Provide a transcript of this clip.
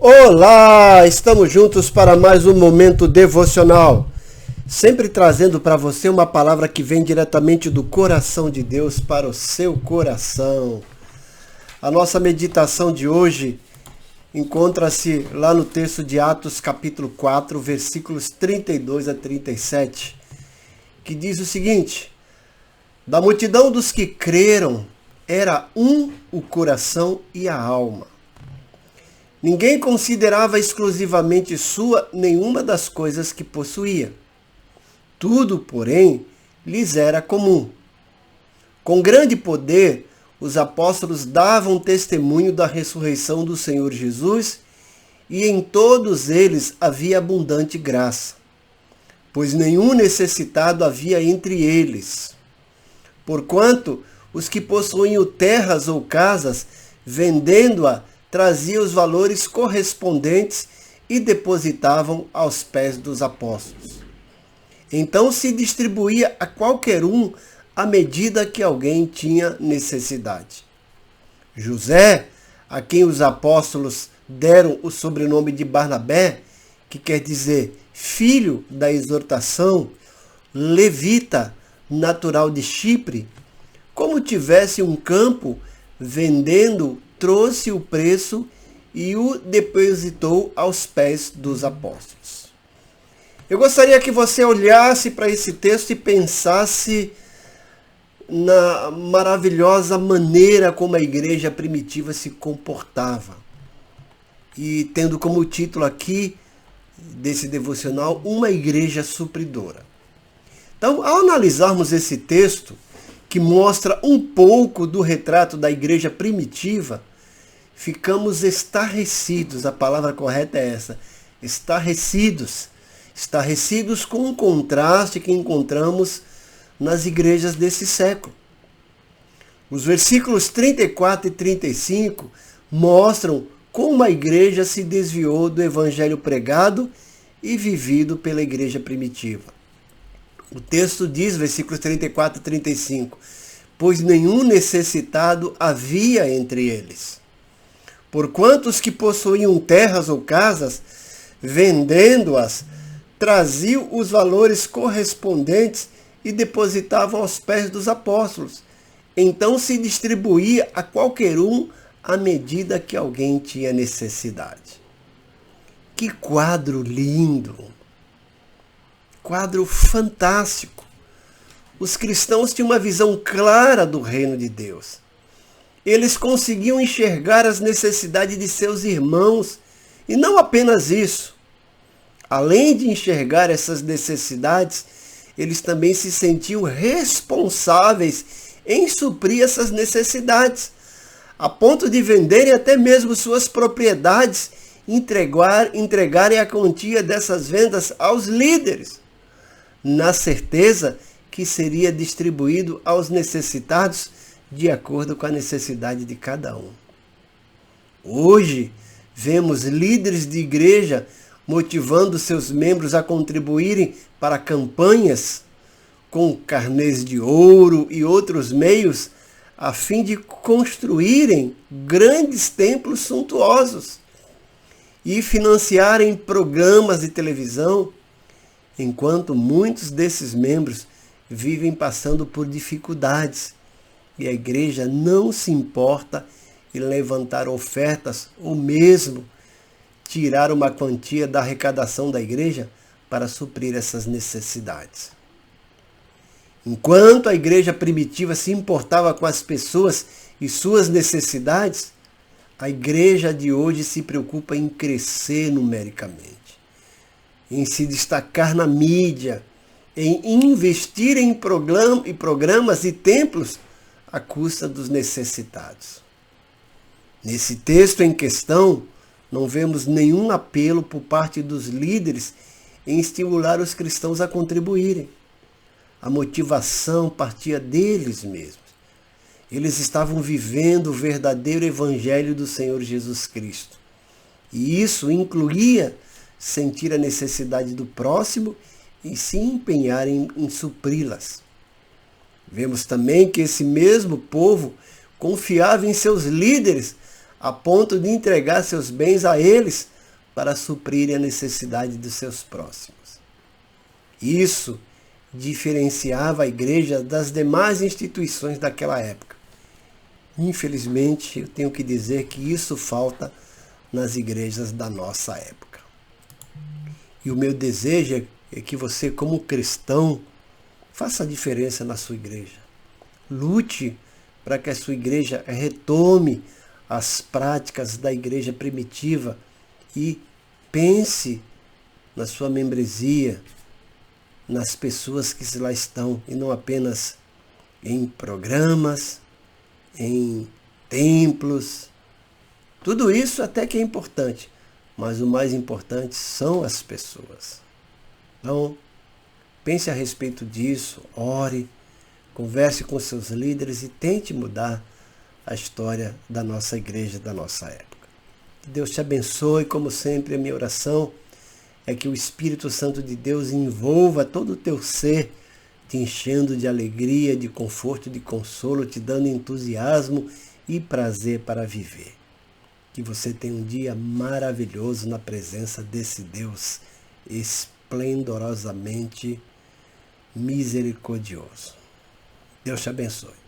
Olá, estamos juntos para mais um momento devocional, sempre trazendo para você uma palavra que vem diretamente do coração de Deus para o seu coração. A nossa meditação de hoje encontra-se lá no texto de Atos capítulo 4, versículos 32 a 37, que diz o seguinte: da multidão dos que creram, era um o coração e a alma. Ninguém considerava exclusivamente sua nenhuma das coisas que possuía. Tudo, porém, lhes era comum. Com grande poder, os apóstolos davam testemunho da ressurreição do Senhor Jesus, e em todos eles havia abundante graça, pois nenhum necessitado havia entre eles. Porquanto os que possuíam terras ou casas, vendendo-a, traziam os valores correspondentes e depositavam aos pés dos apóstolos. Então se distribuía a qualquer um à medida que alguém tinha necessidade. José, a quem os apóstolos deram o sobrenome de Barnabé, que quer dizer filho da exortação, levita, natural de Chipre, como tivesse um campo, vendendo, trouxe o preço e o depositou aos pés dos apóstolos. Eu gostaria que você olhasse para esse texto e pensasse na maravilhosa maneira como a igreja primitiva se comportava. E tendo como título aqui desse devocional, uma igreja supridora. Então, ao analisarmos esse texto, que mostra um pouco do retrato da igreja primitiva, ficamos estarrecidos, a palavra correta é essa, estarrecidos com um contraste que encontramos nas igrejas desse século. Os versículos 34 e 35 mostram como a igreja se desviou do evangelho pregado e vivido pela igreja primitiva. O texto diz, versículos 34 e 35, pois nenhum necessitado havia entre eles. Porquanto os que possuíam terras ou casas, vendendo-as, traziam os valores correspondentes e depositavam aos pés dos apóstolos. Então se distribuía a qualquer um à medida que alguém tinha necessidade. Que quadro lindo! Quadro fantástico. Os cristãos tinham uma visão clara do reino de Deus. Eles conseguiam enxergar as necessidades de seus irmãos, e não apenas isso. Além de enxergar essas necessidades, eles também se sentiam responsáveis em suprir essas necessidades, a ponto de venderem até mesmo suas propriedades, entregarem a quantia dessas vendas aos líderes, na certeza que seria distribuído aos necessitados de acordo com a necessidade de cada um. Hoje, vemos líderes de igreja motivando seus membros a contribuírem para campanhas com carnês de ouro e outros meios, a fim de construírem grandes templos suntuosos e financiarem programas de televisão, enquanto muitos desses membros vivem passando por dificuldades e a igreja não se importa em levantar ofertas ou mesmo tirar uma quantia da arrecadação da igreja para suprir essas necessidades. Enquanto a igreja primitiva se importava com as pessoas e suas necessidades, a igreja de hoje se preocupa em crescer numericamente, em se destacar na mídia, em investir em programas e templos à custa dos necessitados. Nesse texto em questão, não vemos nenhum apelo por parte dos líderes em estimular os cristãos a contribuírem. A motivação partia deles mesmos. Eles estavam vivendo o verdadeiro evangelho do Senhor Jesus Cristo. E isso incluía sentir a necessidade do próximo e se empenhar em supri-las. Vemos também que esse mesmo povo confiava em seus líderes a ponto de entregar seus bens a eles para suprirem a necessidade dos seus próximos. Isso diferenciava a igreja das demais instituições daquela época. Infelizmente, eu tenho que dizer que isso falta nas igrejas da nossa época. E o meu desejo é que você, como cristão, faça a diferença na sua igreja. Lute para que a sua igreja retome as práticas da igreja primitiva e pense na sua membresia, nas pessoas que lá estão, e não apenas em programas, em templos. Tudo isso até que é importante, mas o mais importante são as pessoas. Então, pense a respeito disso, ore, converse com seus líderes e tente mudar a história da nossa igreja, da nossa época. Que Deus te abençoe, como sempre, a minha oração é que o Espírito Santo de Deus envolva todo o teu ser, te enchendo de alegria, de conforto, de consolo, te dando entusiasmo e prazer para viver. Que você tenha um dia maravilhoso na presença desse Deus esplendorosamente misericordioso. Deus te abençoe.